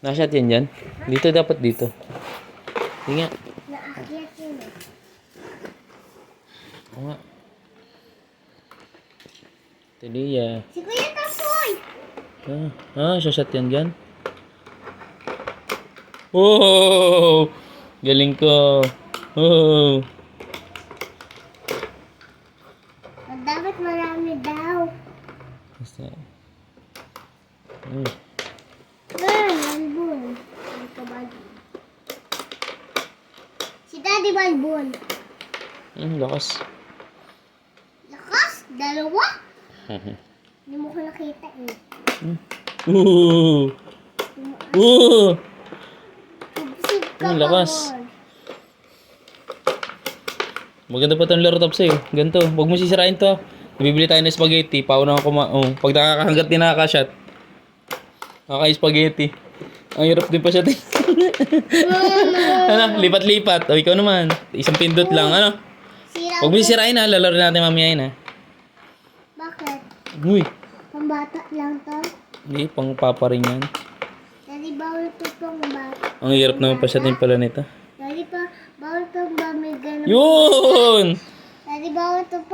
Nashot yan dyan? Dito dapat dito. Hindi nga. Naakyat yun eh. Oo nga. Talia. Si Kuya Tasoy! Shot yan dyan. Oh! Galing ko. Oh! Dapat marami daw. Basta. Balbon. Ay, kabalbon. Si Daddy Balbon. Lakas. Lakas? Dalawa? Hindi mo ko nakita eh. Subsib ka pa, lakas. Bol. Maganda pa itong laro tapos eh. Ganito. Huwag mo sisirain to. Bibili tayo ng spaghetti. Pauna ako pag nakakahanggat din nakakashot. Spaghetti. Ang hirap din pa siya. Ano? Lipat-lipat. O ikaw naman. Isang pindot lang. Ano? Sira Huwag mo sisirain ha. Lalaro natin mamaya yun ha. Bakit? Uy. Pambata lang to? Hindi. Pang papa rin yan. Daddy, bawal to pang bata. Ang hirap naman pa siya din pala nito. Daddy, bawal to ba may ganun? Yun! Daddy, bawal to